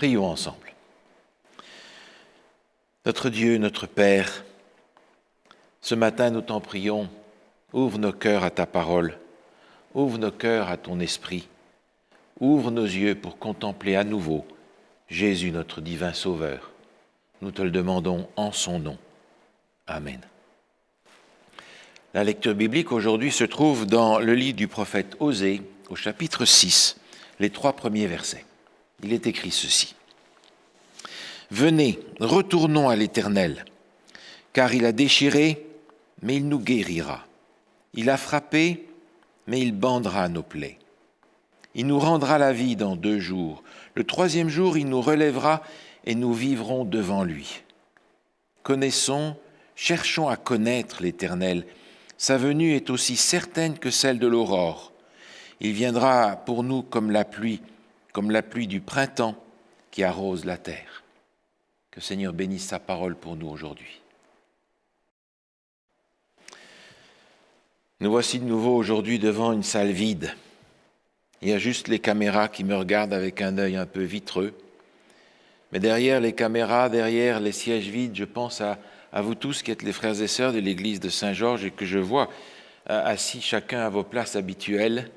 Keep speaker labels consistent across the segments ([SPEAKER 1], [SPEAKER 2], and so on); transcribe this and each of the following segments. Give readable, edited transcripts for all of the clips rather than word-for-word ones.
[SPEAKER 1] Prions ensemble. Notre Dieu, notre Père, ce matin nous t'en prions, ouvre nos cœurs à ta parole, ouvre nos cœurs à ton esprit, ouvre nos yeux pour contempler à nouveau Jésus, notre divin Sauveur. Nous te le demandons en son nom. Amen. La lecture biblique aujourd'hui se trouve dans le livre du prophète Osée, au chapitre 6, les 3 premiers versets. Il est écrit ceci. « Venez, retournons à l'Éternel, car il a déchiré, mais il nous guérira. Il a frappé, mais il bandera nos plaies. Il nous rendra la vie dans 2 jours. Le 3e jour, il nous relèvera et nous vivrons devant lui. Connaissons, cherchons à connaître l'Éternel. Sa venue est aussi certaine que celle de l'aurore. Il viendra pour nous comme la pluie du printemps qui arrose la terre. » Que le Seigneur bénisse sa parole pour nous aujourd'hui. Nous voici de nouveau aujourd'hui devant une salle vide. Il y a juste les caméras qui me regardent avec un œil un peu vitreux. Mais derrière les caméras, derrière les sièges vides, je pense à vous tous qui êtes les frères et sœurs de l'église de Saint-Georges et que je vois assis chacun à vos places habituelles.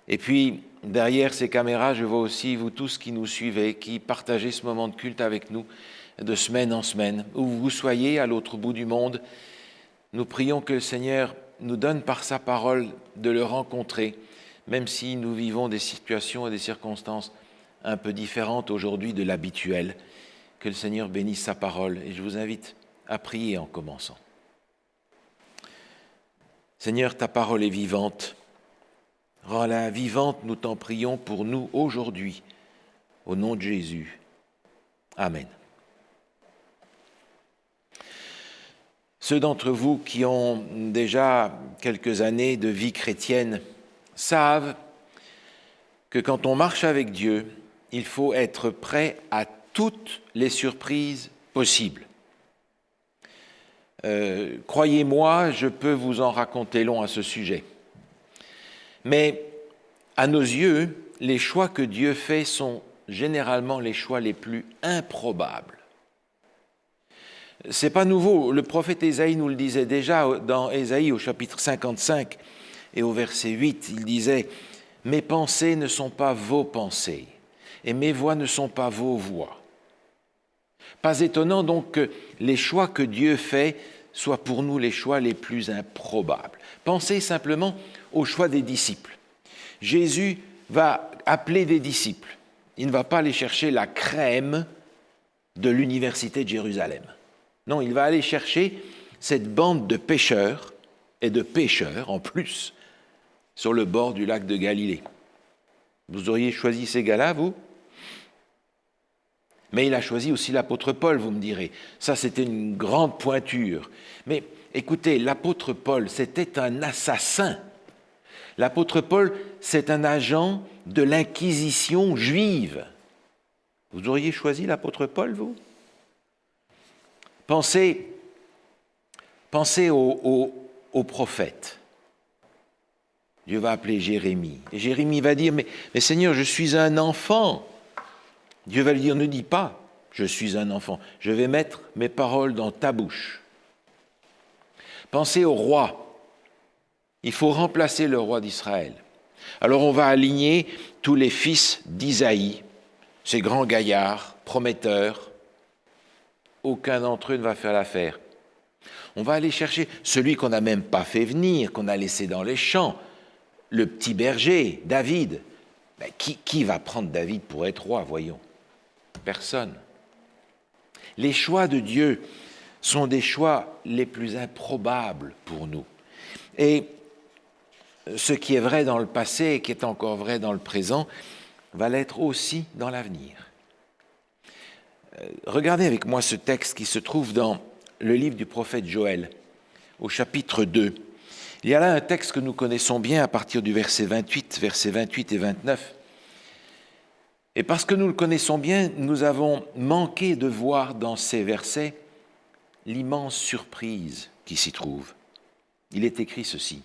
[SPEAKER 1] Et puis, derrière ces caméras, je vois aussi vous tous qui nous suivez, qui partagez ce moment de culte avec nous de semaine en semaine. Où vous soyez, à l'autre bout du monde, nous prions que le Seigneur nous donne par sa parole de le rencontrer, même si nous vivons des situations et des circonstances un peu différentes aujourd'hui de l'habituel. Que le Seigneur bénisse sa parole. Et je vous invite à prier en commençant. Seigneur, ta parole est vivante. Rends-la vivante, nous t'en prions pour nous aujourd'hui, au nom de Jésus. Amen. Ceux d'entre vous qui ont déjà quelques années de vie chrétienne savent que quand on marche avec Dieu, il faut être prêt à toutes les surprises possibles. Croyez-moi, je peux vous en raconter long à ce sujet. Mais à nos yeux, les choix que Dieu fait sont généralement les choix les plus improbables. C'est pas nouveau, le prophète Ésaïe nous le disait déjà dans Ésaïe au chapitre 55 et au verset 8, il disait « Mes pensées ne sont pas vos pensées et mes voies ne sont pas vos voies. » Pas étonnant donc que les choix que Dieu fait soient pour nous les choix les plus improbables. Pensez simplement au choix des disciples. Jésus va appeler des disciples. Il ne va pas aller chercher la crème de l'université de Jérusalem. Non, il va aller chercher cette bande de pêcheurs, et de pêcheurs en plus, sur le bord du lac de Galilée. Vous auriez choisi ces gars-là, vous ? Mais il a choisi aussi l'apôtre Paul, vous me direz. Ça, c'était une grande pointure. Mais écoutez, l'apôtre Paul, c'était un assassin. L'apôtre Paul, c'est un agent de l'inquisition juive. Vous auriez choisi l'apôtre Paul, vous ? Pensez aux prophètes. Dieu va appeler Jérémie. Et Jérémie va dire, mais Seigneur, je suis un enfant. Dieu va lui dire, ne dis pas, je suis un enfant. Je vais mettre mes paroles dans ta bouche. Pensez au roi. Il faut remplacer le roi d'Israël. Alors on va aligner tous les fils d'Isaïe, ces grands gaillards, prometteurs. Aucun d'entre eux ne va faire l'affaire. On va aller chercher celui qu'on n'a même pas fait venir, qu'on a laissé dans les champs, le petit berger, David. Ben, qui va prendre David pour être roi, voyons ? Personne. Les choix de Dieu sont des choix les plus improbables pour nous. Et ce qui est vrai dans le passé et qui est encore vrai dans le présent va l'être aussi dans l'avenir. Regardez avec moi ce texte qui se trouve dans le livre du prophète Joël, au chapitre 2. Il y a là un texte que nous connaissons bien à partir du versets 28 et 29. Et parce que nous le connaissons bien, nous avons manqué de voir dans ces versets l'immense surprise qui s'y trouve. Il est écrit ceci.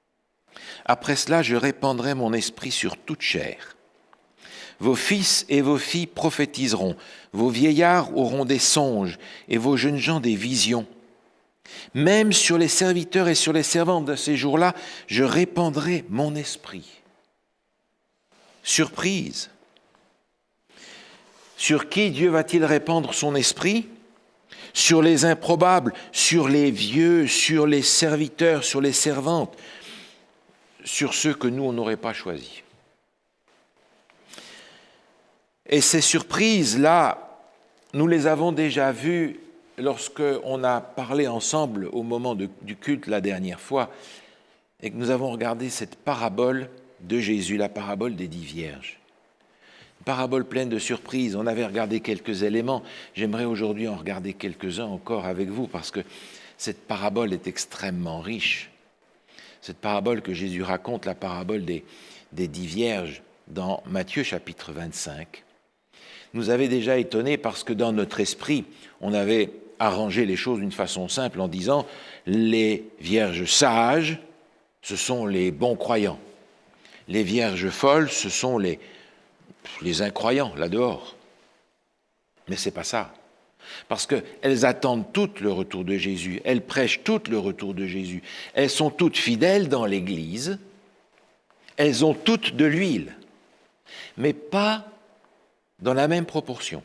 [SPEAKER 1] « Après cela, je répandrai mon esprit sur toute chair. Vos fils et vos filles prophétiseront, vos vieillards auront des songes, et vos jeunes gens des visions. Même sur les serviteurs et sur les servantes de ces jours-là, je répandrai mon esprit. Surprise. Sur qui Dieu va-t-il répandre son esprit ? Sur les improbables, sur les vieux, sur les serviteurs, sur les servantes, sur ceux que nous, on n'aurait pas choisis. Et ces surprises-là, nous les avons déjà vues lorsqu'on a parlé ensemble au moment du culte la dernière fois et que nous avons regardé cette parabole de Jésus, la parabole des 10 vierges. Une parabole pleine de surprises. On avait regardé quelques éléments. J'aimerais aujourd'hui en regarder quelques-uns encore avec vous parce que cette parabole est extrêmement riche. Cette parabole que Jésus raconte, la parabole des 10 vierges dans Matthieu chapitre 25, nous avait déjà étonnés parce que dans notre esprit, on avait arrangé les choses d'une façon simple en disant les vierges sages, ce sont les bons croyants. Les vierges folles, ce sont les incroyants, là dehors. Mais ce n'est pas ça. Parce qu'elles attendent toutes le retour de Jésus, elles prêchent toutes le retour de Jésus, elles sont toutes fidèles dans l'Église, elles ont toutes de l'huile, mais pas dans la même proportion.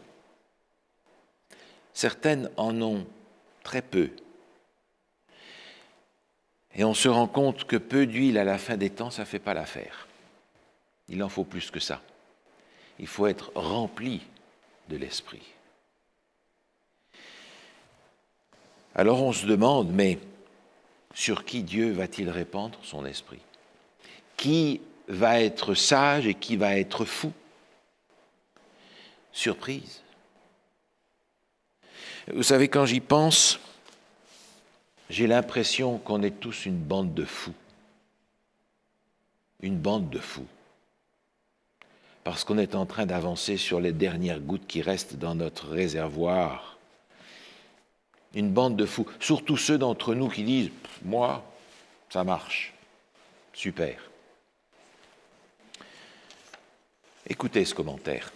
[SPEAKER 1] Certaines en ont très peu. Et on se rend compte que peu d'huile à la fin des temps, ça ne fait pas l'affaire. Il en faut plus que ça. Il faut être rempli de l'Esprit. Alors on se demande, mais sur qui Dieu va-t-il répandre son Esprit ? Qui va être sage et qui va être fou ? Surprise. Vous savez, quand j'y pense, j'ai l'impression qu'on est tous une bande de fous. Une bande de fous. Parce qu'on est en train d'avancer sur les dernières gouttes qui restent dans notre réservoir. Une bande de fous. Surtout ceux d'entre nous qui disent « Moi, ça marche. Super. » Écoutez ce commentaire.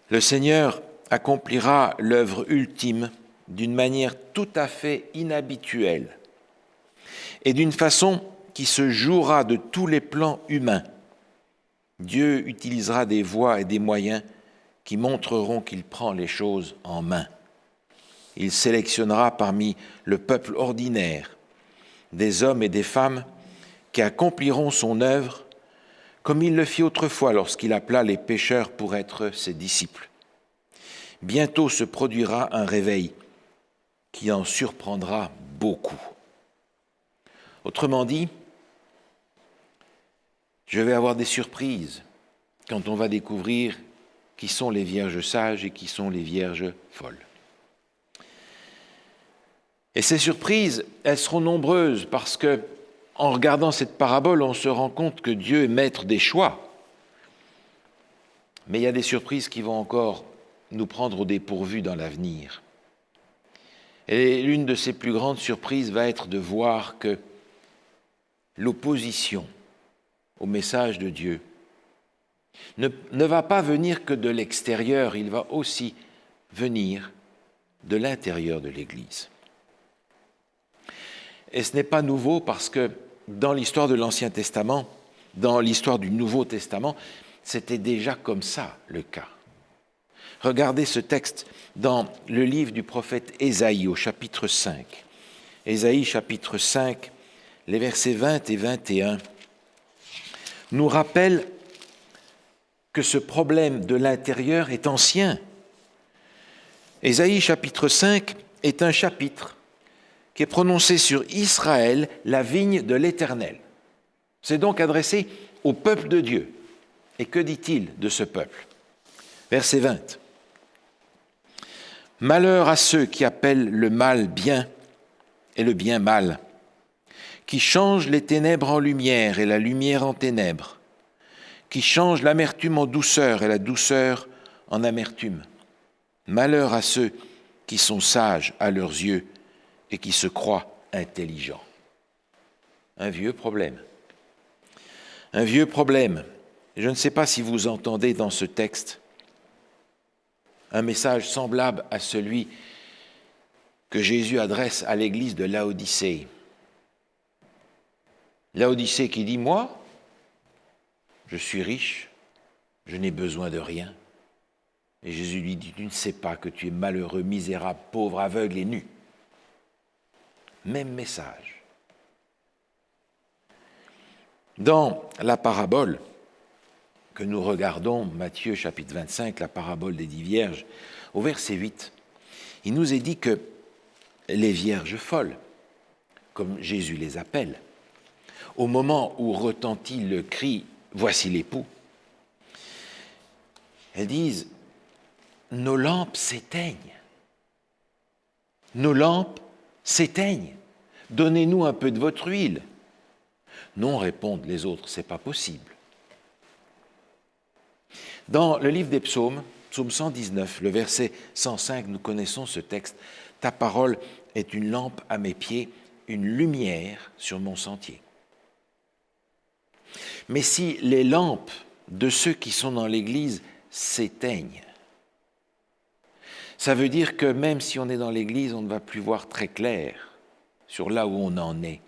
[SPEAKER 1] Le Seigneur accomplira l'œuvre ultime d'une manière tout à fait inhabituelle et d'une façon qui se jouera de tous les plans humains. Dieu utilisera des voies et des moyens qui montreront qu'il prend les choses en main. Il sélectionnera parmi le peuple ordinaire des hommes et des femmes qui accompliront son œuvre comme il le fit autrefois lorsqu'il appela les pécheurs pour être ses disciples. Bientôt se produira un réveil qui en surprendra beaucoup. Autrement dit, je vais avoir des surprises quand on va découvrir qui sont les vierges sages et qui sont les vierges folles. Et ces surprises, elles seront nombreuses parce que, en regardant cette parabole, on se rend compte que Dieu est maître des choix. Mais il y a des surprises qui vont encore nous prendre au dépourvu dans l'avenir. Et l'une de ces plus grandes surprises va être de voir que l'opposition au message de Dieu ne va pas venir que de l'extérieur, il va aussi venir de l'intérieur de l'Église. Et ce n'est pas nouveau parce que dans l'histoire de l'Ancien Testament, dans l'histoire du Nouveau Testament, c'était déjà comme ça le cas. Regardez ce texte dans le livre du prophète Ésaïe au chapitre 5. Ésaïe chapitre 5, les versets 20 et 21, nous rappellent que ce problème de l'intérieur est ancien. Ésaïe chapitre 5 est un chapitre qui est prononcé sur Israël, la vigne de l'Éternel. C'est donc adressé au peuple de Dieu. Et que dit-il de ce peuple ? Verset 20. « Malheur à ceux qui appellent le mal bien et le bien mal, qui changent les ténèbres en lumière et la lumière en ténèbres, qui changent l'amertume en douceur et la douceur en amertume. Malheur à ceux qui sont sages à leurs yeux et qui se croient intelligents. » Un vieux problème. Un vieux problème Je ne sais pas si vous entendez dans ce texte un message semblable à celui que Jésus adresse à l'église de Laodicée. Laodicée qui dit « Moi, je suis riche, je n'ai besoin de rien. » Et Jésus lui dit « Tu ne sais pas que tu es malheureux, misérable, pauvre, aveugle et nu. » Même message. Dans la parabole que nous regardons, Matthieu chapitre 25, la parabole des 10 vierges, au verset 8, il nous est dit que les vierges folles, comme Jésus les appelle, au moment où retentit le cri « Voici l'époux », elles disent « Nos lampes s'éteignent. Nos lampes s'éteignent. Donnez-nous un peu de votre huile. » Non, répondent les autres, c'est pas possible. Dans le livre des psaumes, psaume 119, le verset 105, nous connaissons ce texte. « Ta parole est une lampe à mes pieds, une lumière sur mon sentier. » Mais si les lampes de ceux qui sont dans l'Église s'éteignent, ça veut dire que même si on est dans l'Église, on ne va plus voir très clair sur là où on en est.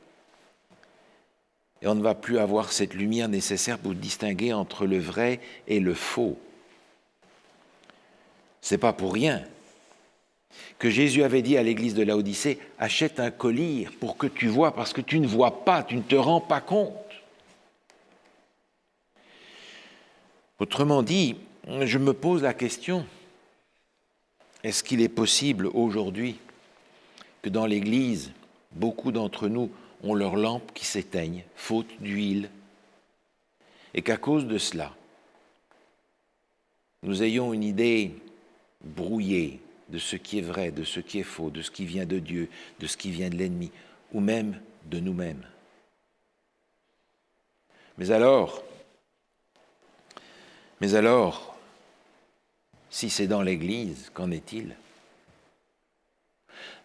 [SPEAKER 1] Et on ne va plus avoir cette lumière nécessaire pour distinguer entre le vrai et le faux. Ce n'est pas pour rien que Jésus avait dit à l'église de Laodicée « Achète un collier pour que tu vois, parce que tu ne vois pas, tu ne te rends pas compte. » Autrement dit, je me pose la question, est-ce qu'il est possible aujourd'hui que dans l'Église, beaucoup d'entre nous ont leurs lampes qui s'éteignent, faute d'huile, et qu'à cause de cela, nous ayons une idée brouillée de ce qui est vrai, de ce qui est faux, de ce qui vient de Dieu, de ce qui vient de l'ennemi, ou même de nous-mêmes. Mais alors, si c'est dans l'Église, qu'en est-il?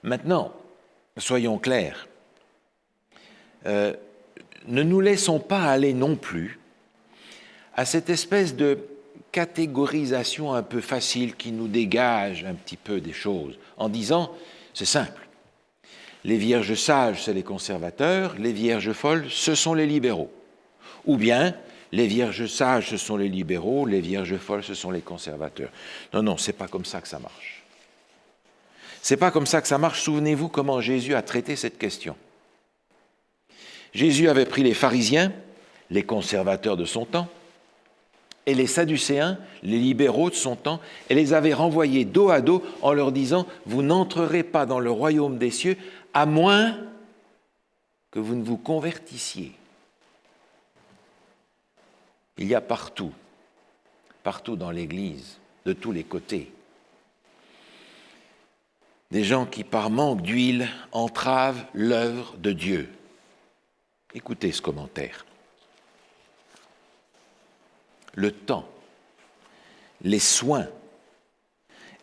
[SPEAKER 1] Maintenant, soyons clairs, ne nous laissons pas aller non plus à cette espèce de catégorisation un peu facile qui nous dégage un petit peu des choses, en disant, c'est simple, les vierges sages, c'est les conservateurs, les vierges folles, ce sont les libéraux. Ou bien, les vierges sages, ce sont les libéraux, les vierges folles, ce sont les conservateurs. Non, c'est pas comme ça que ça marche. C'est pas comme ça que ça marche. Souvenez-vous comment Jésus a traité cette question. Jésus avait pris les pharisiens, les conservateurs de son temps, et les sadducéens, les libéraux de son temps, et les avait renvoyés dos à dos en leur disant « Vous n'entrerez pas dans le royaume des cieux à moins que vous ne vous convertissiez. » Il y a partout dans l'Église, de tous les côtés, des gens qui, par manque d'huile, entravent l'œuvre de Dieu. Écoutez ce commentaire. Le temps, les soins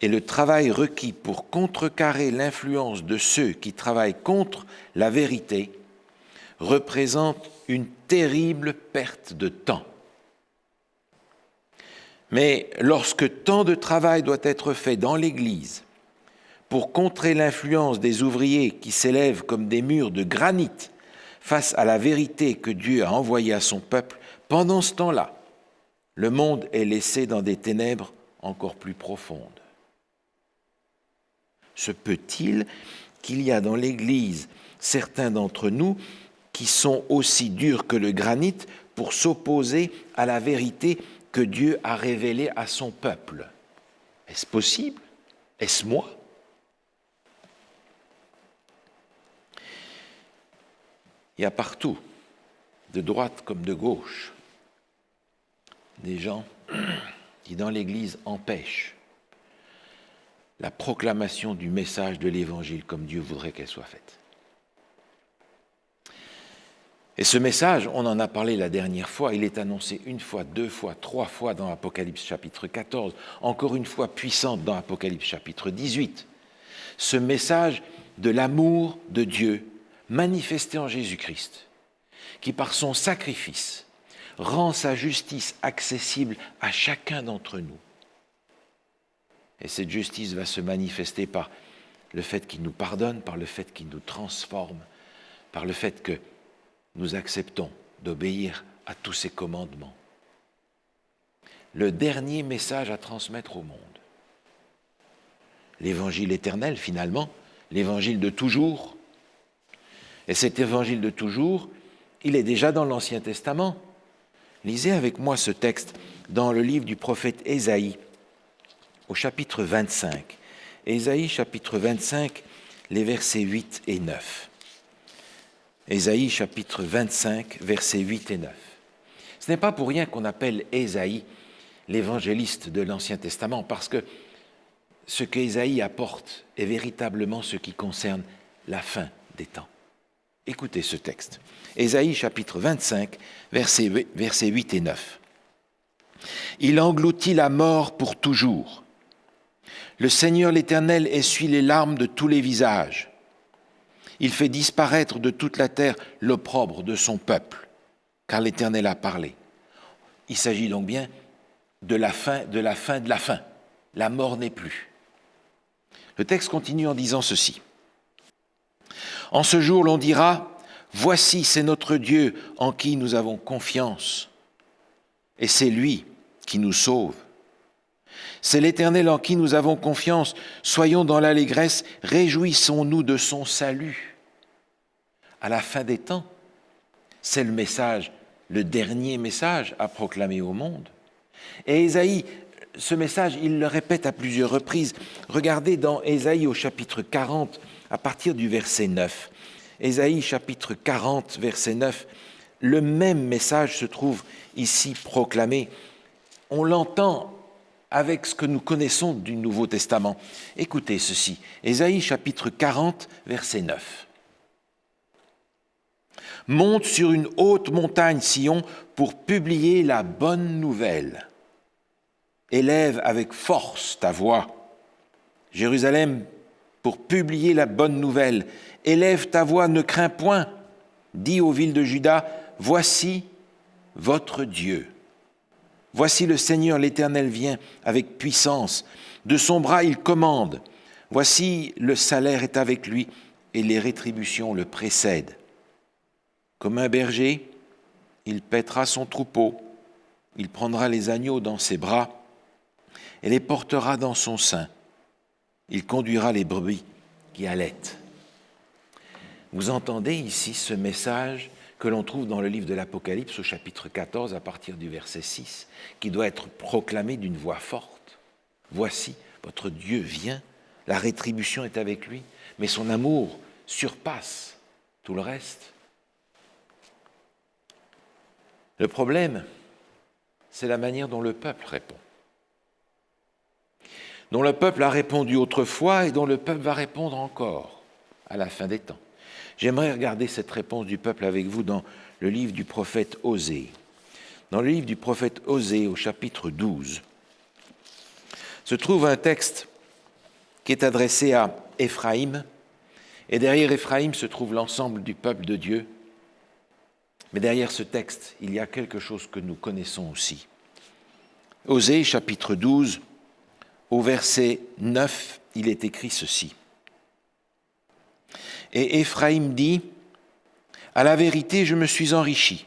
[SPEAKER 1] et le travail requis pour contrecarrer l'influence de ceux qui travaillent contre la vérité représentent une terrible perte de temps. Mais lorsque tant de travail doit être fait dans l'Église pour contrer l'influence des ouvriers qui s'élèvent comme des murs de granit face à la vérité que Dieu a envoyée à son peuple, pendant ce temps-là, le monde est laissé dans des ténèbres encore plus profondes. Se peut-il qu'il y a dans l'Église certains d'entre nous qui sont aussi durs que le granit pour s'opposer à la vérité que Dieu a révélée à son peuple? Est-ce possible? Est-ce moi? Il y a partout, de droite comme de gauche, des gens qui dans l'Église empêchent la proclamation du message de l'Évangile comme Dieu voudrait qu'elle soit faite. Et ce message, on en a parlé la dernière fois, il est annoncé une fois, deux fois, trois fois dans Apocalypse chapitre 14, encore une fois puissante dans Apocalypse chapitre 18. Ce message de l'amour de Dieu manifesté en Jésus-Christ, qui par son sacrifice rend sa justice accessible à chacun d'entre nous. Et cette justice va se manifester par le fait qu'il nous pardonne, par le fait qu'il nous transforme, par le fait que nous acceptons d'obéir à tous ses commandements. Le dernier message à transmettre au monde. L'évangile éternel, finalement, l'évangile de toujours. Et cet évangile de toujours, il est déjà dans l'Ancien Testament. Lisez avec moi ce texte dans le livre du prophète Ésaïe, au chapitre 25. Ésaïe, chapitre 25, les versets 8 et 9. Ésaïe, chapitre 25, versets 8 et 9. Ce n'est pas pour rien qu'on appelle Ésaïe l'évangéliste de l'Ancien Testament, parce que ce qu'Ésaïe apporte est véritablement ce qui concerne la fin des temps. Écoutez ce texte. Ésaïe, chapitre 25, versets 8 et 9. « Il engloutit la mort pour toujours. Le Seigneur l'Éternel essuie les larmes de tous les visages. Il fait disparaître de toute la terre l'opprobre de son peuple, car l'Éternel a parlé. » Il s'agit donc bien de la fin de la fin de la fin. La mort n'est plus. Le texte continue en disant ceci. « En ce jour, l'on dira, voici, c'est notre Dieu en qui nous avons confiance, et c'est lui qui nous sauve. C'est l'Éternel en qui nous avons confiance. Soyons dans l'allégresse, réjouissons-nous de son salut. » À la fin des temps, c'est le message, le dernier message à proclamer au monde. Et Ésaïe, ce message, il le répète à plusieurs reprises. Regardez dans Ésaïe au chapitre 40, à partir du verset 9. Ésaïe chapitre 40, verset 9, le même message se trouve ici proclamé. On l'entend avec ce que nous connaissons du Nouveau Testament. Écoutez ceci, Ésaïe chapitre 40, verset 9. « Monte sur une haute montagne, Sion, pour publier la bonne nouvelle. Élève avec force ta voix. Jérusalem, pour publier la bonne nouvelle. Élève ta voix, ne crains point. Dis aux villes de Juda, voici votre Dieu. Voici le Seigneur l'Éternel vient avec puissance. De son bras il commande. Voici le salaire est avec lui et les rétributions le précèdent. Comme un berger, il paîtra son troupeau. Il prendra les agneaux dans ses bras et les portera dans son sein. Il conduira les brebis qui allaitent. » Vous entendez ici ce message que l'on trouve dans le livre de l'Apocalypse au chapitre 14 à partir du verset 6, qui doit être proclamé d'une voix forte. « Voici, votre Dieu vient, la rétribution est avec lui, mais son amour surpasse tout le reste. » Le problème, c'est la manière dont le peuple répond. Dont le peuple a répondu autrefois et dont le peuple va répondre encore à la fin des temps. J'aimerais regarder cette réponse du peuple avec vous dans le livre du prophète Osée. Dans le livre du prophète Osée, au chapitre 12, se trouve un texte qui est adressé à Éphraïm, et derrière Éphraïm se trouve l'ensemble du peuple de Dieu. Mais derrière ce texte, il y a quelque chose que nous connaissons aussi. Osée, chapitre 12, au verset 9, il est écrit ceci. « Et Éphraïm dit, à la vérité, je me suis enrichi.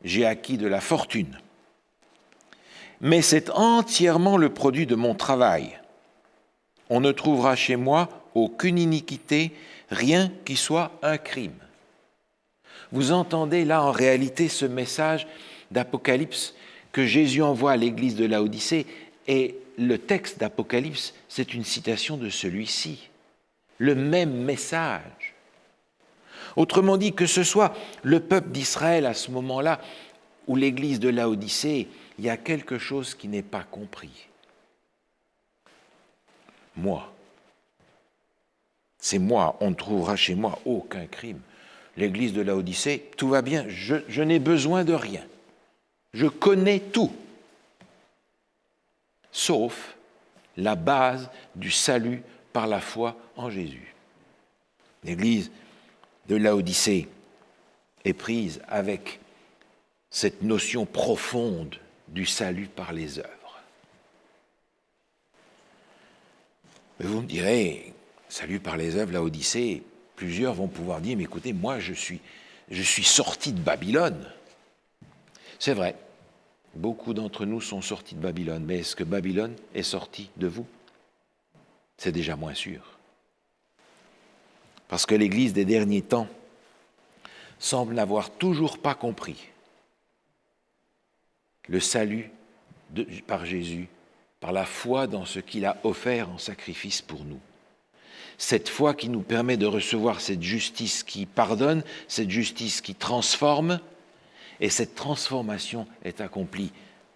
[SPEAKER 1] J'ai acquis de la fortune. Mais c'est entièrement le produit de mon travail. On ne trouvera chez moi aucune iniquité, rien qui soit un crime. » Vous entendez là en réalité ce message d'Apocalypse que Jésus envoie à l'église de Laodicée, et le texte d'Apocalypse, c'est une citation de celui-ci. Le même message. Autrement dit, que ce soit le peuple d'Israël à ce moment-là ou l'église de Laodicée, il y a quelque chose qui n'est pas compris. Moi. C'est moi, on ne trouvera chez moi aucun crime. L'église de Laodicée, tout va bien, je n'ai besoin de rien. Je connais tout. Sauf la base du salut par la foi en Jésus. L'église de Laodicée est prise avec cette notion profonde du salut par les œuvres. Mais vous me direz, salut par les œuvres, la Odyssée, plusieurs vont pouvoir dire, mais écoutez, moi je suis sorti de Babylone. C'est vrai, beaucoup d'entre nous sont sortis de Babylone, mais est-ce que Babylone est sortie de vous? C'est déjà moins sûr. Parce que l'Église des derniers temps semble n'avoir toujours pas compris le salut par Jésus, par la foi dans ce qu'il a offert en sacrifice pour nous. Cette foi qui nous permet de recevoir cette justice qui pardonne, cette justice qui transforme, et cette transformation est accomplie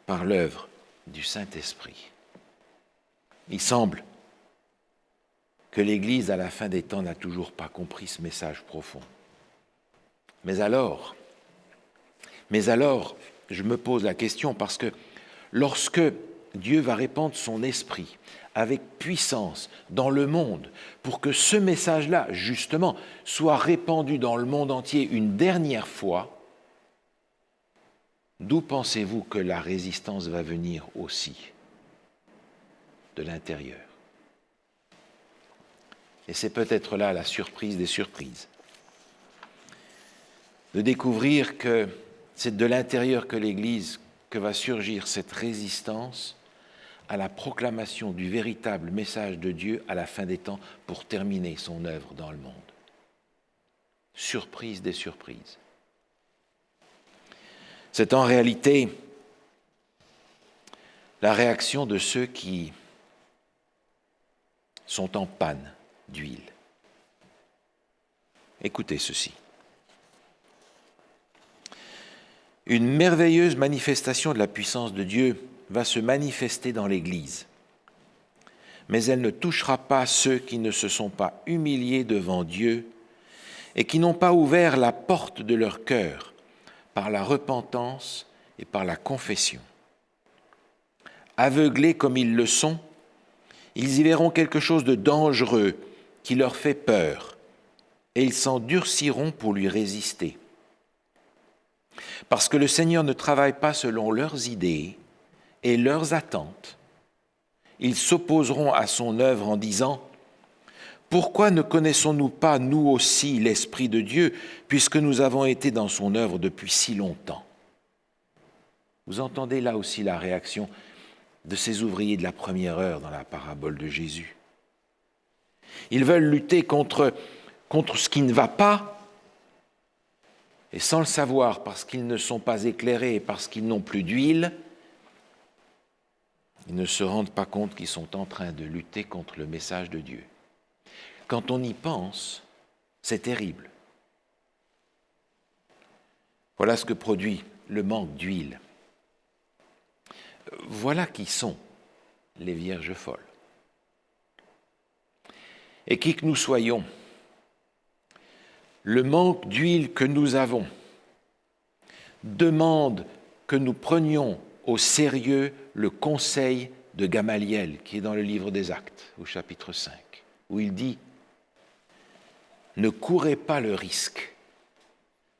[SPEAKER 1] par l'œuvre du Saint-Esprit. Il semble que l'Église, à la fin des temps, n'a toujours pas compris ce message profond. Mais alors, je me pose la question, parce que lorsque Dieu va répandre son esprit avec puissance dans le monde pour que ce message-là, justement, soit répandu dans le monde entier une dernière fois, d'où pensez-vous que la résistance va venir aussi? De l'intérieur. Et c'est peut-être là la surprise des surprises. De découvrir que c'est de l'intérieur que l'Église que va surgir cette résistance à la proclamation du véritable message de Dieu à la fin des temps pour terminer son œuvre dans le monde. Surprise des surprises. C'est en réalité la réaction de ceux qui sont en panne d'huile. Écoutez ceci. Une merveilleuse manifestation de la puissance de Dieu va se manifester dans l'Église, mais elle ne touchera pas ceux qui ne se sont pas humiliés devant Dieu et qui n'ont pas ouvert la porte de leur cœur par la repentance et par la confession. Aveuglés comme ils le sont, ils y verront quelque chose de dangereux qui leur fait peur, et ils s'endurciront pour lui résister. Parce que le Seigneur ne travaille pas selon leurs idées et leurs attentes, ils s'opposeront à son œuvre en disant « Pourquoi ne connaissons-nous pas, nous aussi, l'Esprit de Dieu, puisque nous avons été dans son œuvre depuis si longtemps ?» Vous entendez là aussi la réaction de ces ouvriers de la première heure dans la parabole de Jésus. Ils veulent lutter contre ce qui ne va pas, et sans le savoir, parce qu'ils ne sont pas éclairés et parce qu'ils n'ont plus d'huile, ils ne se rendent pas compte qu'ils sont en train de lutter contre le message de Dieu. Quand on y pense, c'est terrible. Voilà ce que produit le manque d'huile. Voilà qui sont les vierges folles. Et qui que nous soyons, le manque d'huile que nous avons demande que nous prenions au sérieux le conseil de Gamaliel, qui est dans le livre des Actes, au chapitre 5, où il dit « Ne courez pas le risque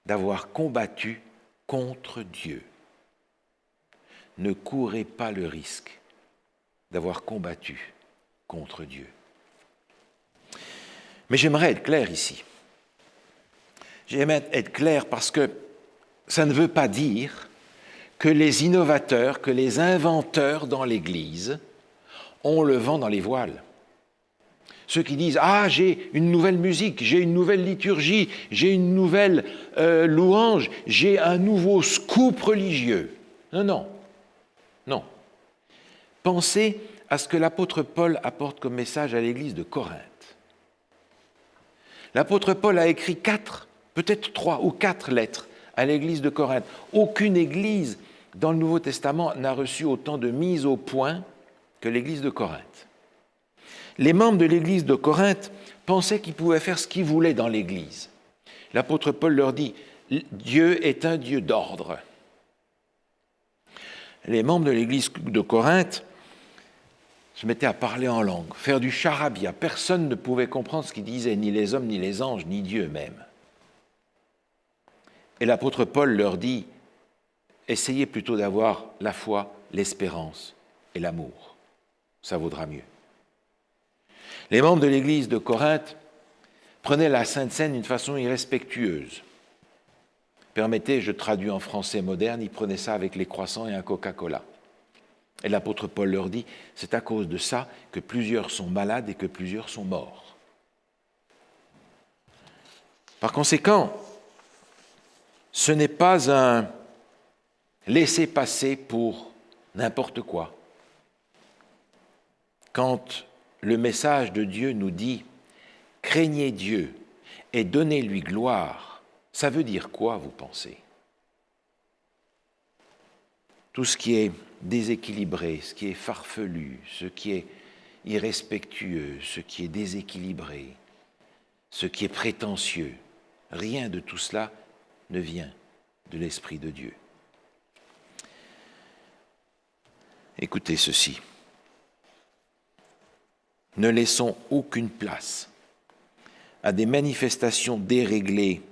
[SPEAKER 1] d'avoir combattu contre Dieu. Ne courez pas le risque d'avoir combattu contre Dieu. » Mais j'aimerais être clair ici. J'aimerais être clair parce que ça ne veut pas dire que les innovateurs, que les inventeurs dans l'Église ont le vent dans les voiles. Ceux qui disent « Ah, j'ai une nouvelle musique, j'ai une nouvelle liturgie, j'ai une nouvelle louange, j'ai un nouveau scoop religieux. » Non. Pensez à ce que l'apôtre Paul apporte comme message à l'Église de Corinthe. L'apôtre Paul a écrit 4, peut-être 3 ou 4 lettres à l'Église de Corinthe. Aucune Église dans le Nouveau Testament n'a reçu autant de mise au point que l'Église de Corinthe. Les membres de l'Église de Corinthe pensaient qu'ils pouvaient faire ce qu'ils voulaient dans l'Église. L'apôtre Paul leur dit « Dieu est un Dieu d'ordre ». Les membres de l'Église de Corinthe se mettaient à parler en langue, faire du charabia. Personne ne pouvait comprendre ce qu'ils disaient, ni les hommes, ni les anges, ni Dieu même. Et l'apôtre Paul leur dit essayez plutôt d'avoir la foi, l'espérance et l'amour. Ça vaudra mieux. Les membres de l'église de Corinthe prenaient la Sainte Seine d'une façon irrespectueuse. Permettez, je traduis en français moderne, ils prenaient ça avec les croissants et un Coca-Cola. Et l'apôtre Paul leur dit, c'est à cause de ça que plusieurs sont malades et que plusieurs sont morts. Par conséquent, ce n'est pas un laisser-passer pour n'importe quoi. Quand le message de Dieu nous dit « Craignez Dieu et donnez-lui gloire », ça veut dire quoi, vous pensez? Tout ce qui est déséquilibré, ce qui est farfelu, ce qui est irrespectueux, ce qui est déséquilibré, ce qui est prétentieux, rien de tout cela ne vient de l'Esprit de Dieu. Écoutez ceci. Ne laissons aucune place à des manifestations déréglées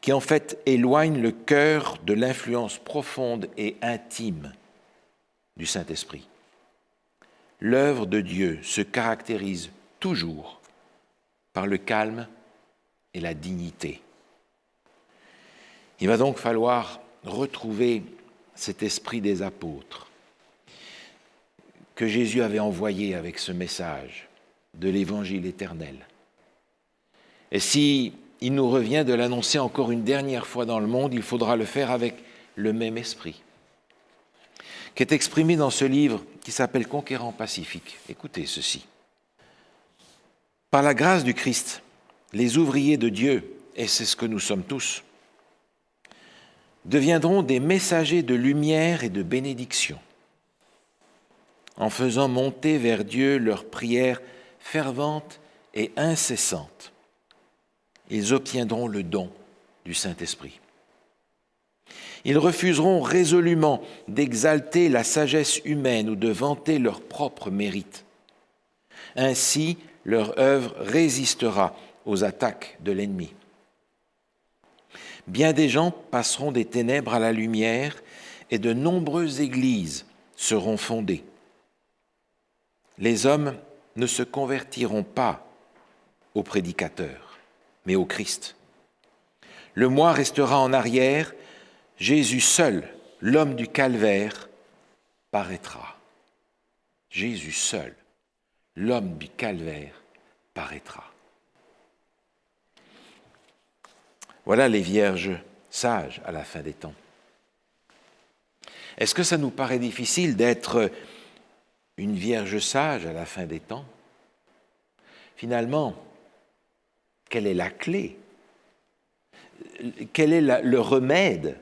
[SPEAKER 1] qui en fait éloignent le cœur de l'influence profonde et intime du Saint-Esprit. L'œuvre de Dieu se caractérise toujours par le calme et la dignité. Il va donc falloir retrouver cet esprit des apôtres que Jésus avait envoyé avec ce message de l'Évangile éternel. Et si il nous revient de l'annoncer encore une dernière fois dans le monde, il faudra le faire avec le même esprit, qui est exprimé dans ce livre qui s'appelle « Conquérant pacifique ». Écoutez ceci. Par la grâce du Christ, les ouvriers de Dieu, et c'est ce que nous sommes tous, deviendront des messagers de lumière et de bénédiction, en faisant monter vers Dieu leurs prières ferventes et incessantes. Ils obtiendront le don du Saint-Esprit. Ils refuseront résolument d'exalter la sagesse humaine ou de vanter leur propre mérite. Ainsi, leur œuvre résistera aux attaques de l'ennemi. Bien des gens passeront des ténèbres à la lumière et de nombreuses églises seront fondées. Les hommes ne se convertiront pas aux prédicateurs, mais au Christ. Le moi restera en arrière, Jésus seul, l'homme du calvaire, paraîtra. Jésus seul, l'homme du calvaire, paraîtra. Voilà les vierges sages à la fin des temps. Est-ce que ça nous paraît difficile d'être une vierge sage à la fin des temps? Finalement, quelle est la clé? Quel est le remède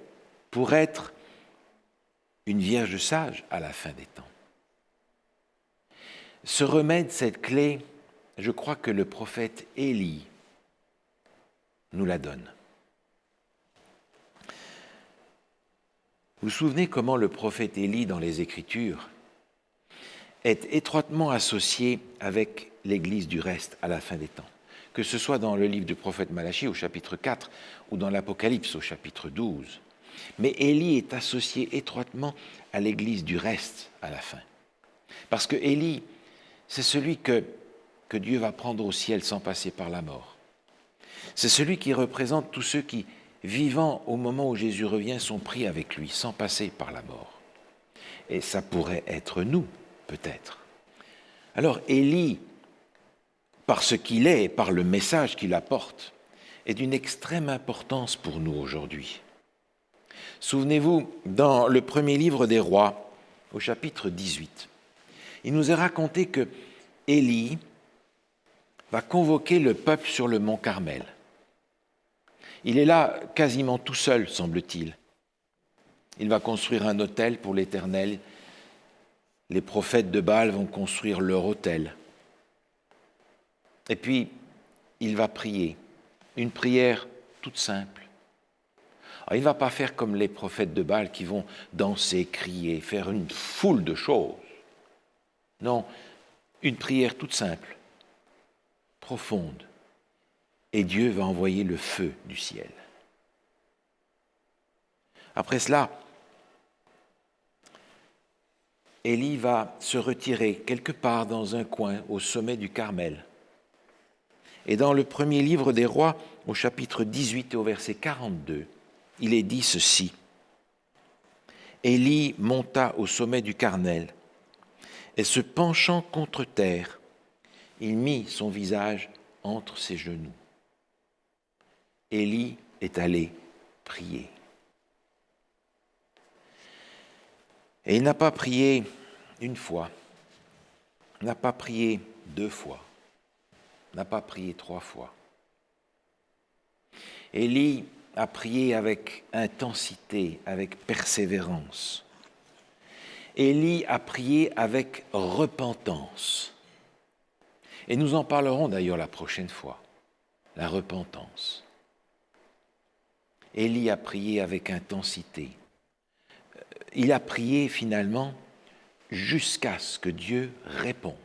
[SPEAKER 1] pour être une vierge sage à la fin des temps? Ce remède, cette clé, je crois que le prophète Élie nous la donne. Vous vous souvenez comment le prophète Élie, dans les Écritures, est étroitement associé avec l'Église du reste à la fin des temps, que ce soit dans le livre du prophète Malachie au chapitre 4 ou dans l'Apocalypse au chapitre 12. Mais Élie est associé étroitement à l'Église du reste à la fin. Parce que Élie, c'est celui que Dieu va prendre au ciel sans passer par la mort. C'est celui qui représente tous ceux qui, vivant au moment où Jésus revient, sont pris avec lui, sans passer par la mort. Et ça pourrait être nous, peut-être. Alors Élie, par ce qu'il est et par le message qu'il apporte, est d'une extrême importance pour nous aujourd'hui. Souvenez-vous, dans le premier livre des Rois, au chapitre 18, il nous est raconté que Élie va convoquer le peuple sur le mont Carmel. Il est là quasiment tout seul, semble-t-il. Il va construire un autel pour l'Éternel. Les prophètes de Baal vont construire leur autel. Et puis, il va prier, une prière toute simple. Alors, il ne va pas faire comme les prophètes de Baal qui vont danser, crier, faire une foule de choses. Non, une prière toute simple, profonde. Et Dieu va envoyer le feu du ciel. Après cela, Élie va se retirer quelque part dans un coin au sommet du Carmel. Et dans le premier livre des rois, au chapitre 18 et au verset 42, il est dit ceci. Élie monta au sommet du Carmel et se penchant contre terre, il mit son visage entre ses genoux. Élie est allé prier. Et il n'a pas prié une fois, n'a pas prié 2 fois, n'a pas prié 3 fois. Élie a prié avec intensité, avec persévérance. Élie a prié avec repentance. Et nous en parlerons d'ailleurs la prochaine fois, la repentance. Élie a prié avec intensité. Il a prié finalement jusqu'à ce que Dieu réponde.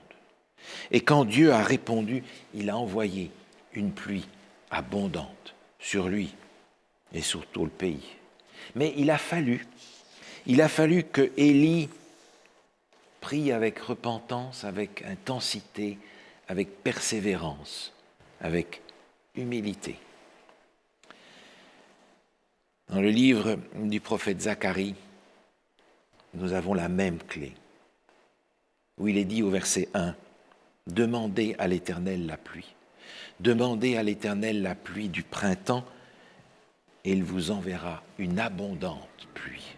[SPEAKER 1] Et quand Dieu a répondu, il a envoyé une pluie abondante sur lui et sur tout le pays. Mais il a fallu que Élie prie avec repentance, avec intensité, avec persévérance, avec humilité. Dans le livre du prophète Zacharie, nous avons la même clé, où il est dit au verset 1, « Demandez à l'Éternel la pluie. Demandez à l'Éternel la pluie du printemps, et il vous enverra une abondante pluie. »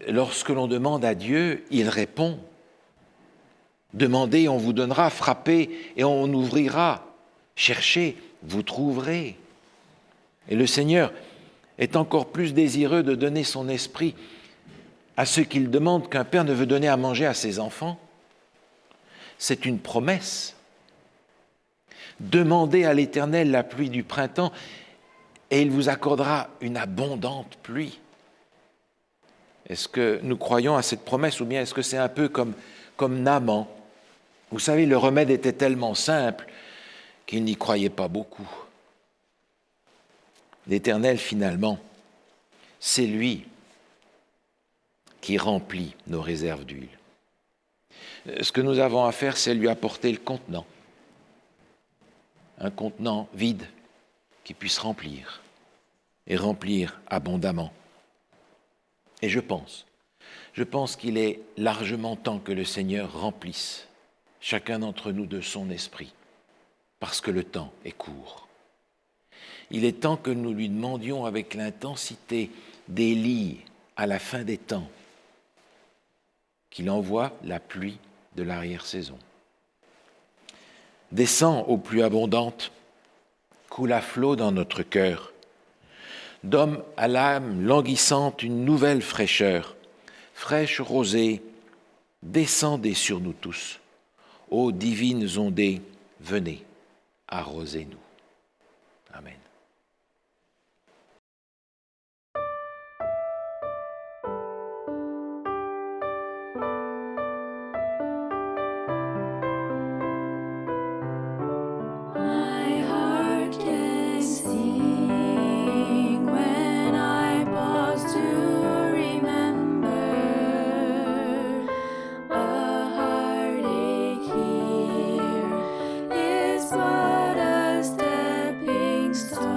[SPEAKER 1] Lorsque l'on demande à Dieu, il répond. Demandez, on vous donnera, frappez et on ouvrira. Cherchez, vous trouverez. Et le Seigneur est encore plus désireux de donner son esprit à ceux qu'il demande qu'un père ne veut donner à manger à ses enfants. C'est une promesse. Demandez à l'Éternel la pluie du printemps et il vous accordera une abondante pluie. Est-ce que nous croyons à cette promesse ou bien est-ce que c'est un peu comme Naaman? Vous savez, le remède était tellement simple qu'il n'y croyait pas beaucoup. L'Éternel, finalement, c'est lui qui remplit nos réserves d'huile. Ce que nous avons à faire, c'est lui apporter le contenant. Un contenant vide qui puisse remplir et remplir abondamment. Et je pense qu'il est largement temps que le Seigneur remplisse chacun d'entre nous de son esprit, parce que le temps est court. Il est temps que nous lui demandions avec l'intensité d'Élie à la fin des temps, qu'il envoie la pluie de l'arrière-saison. Descends aux pluies abondantes, coule à flot dans notre cœur. Donne à l'âme languissante une nouvelle fraîcheur, fraîche rosée, descendez sur nous tous. Ô divines ondées, venez, arrosez-nous. Amen.
[SPEAKER 2] But a stepping stone.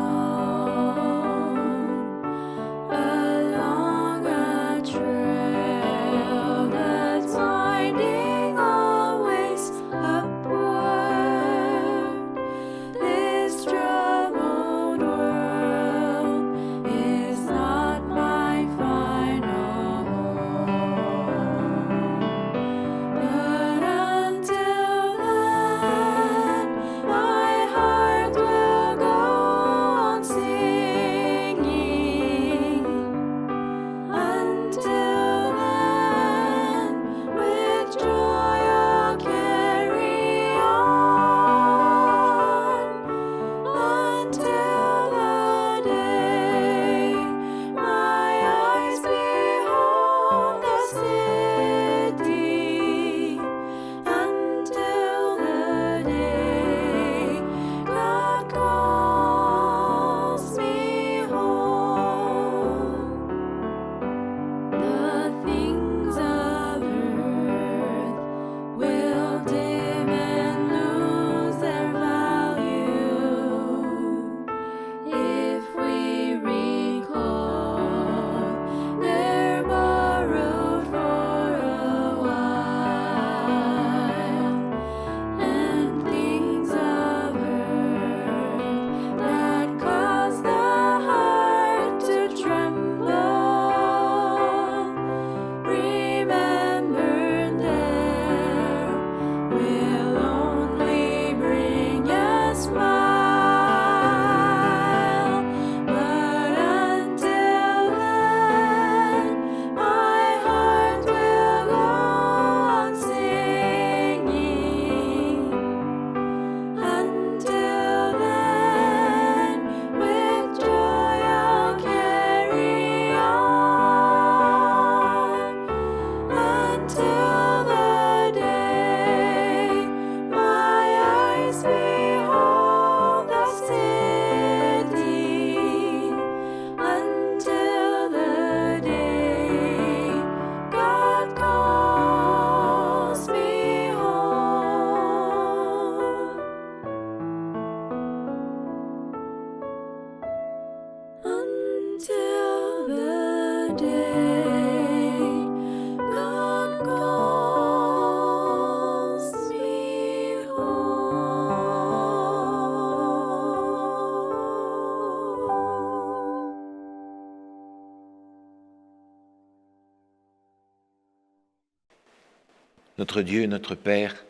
[SPEAKER 1] Notre Dieu, notre Père,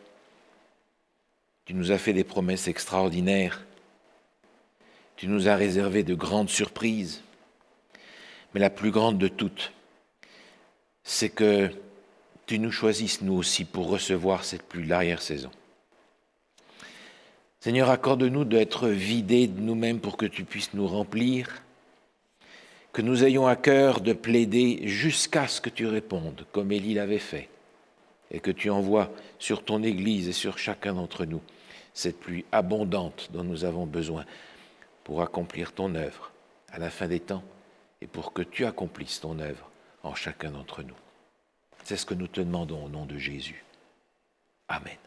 [SPEAKER 1] tu nous as fait des promesses extraordinaires. Tu nous as réservé de grandes surprises. Mais la plus grande de toutes, c'est que tu nous choisisses nous aussi pour recevoir cette pluie de l'arrière-saison. Seigneur, accorde-nous d'être vidés de nous-mêmes pour que tu puisses nous remplir, que nous ayons à cœur de plaider jusqu'à ce que tu répondes, comme Élie l'avait fait, et que tu envoies sur ton Église et sur chacun d'entre nous cette pluie abondante dont nous avons besoin pour accomplir ton œuvre à la fin des temps et pour que tu accomplisses ton œuvre en chacun d'entre nous. C'est ce que nous te demandons au nom de Jésus. Amen.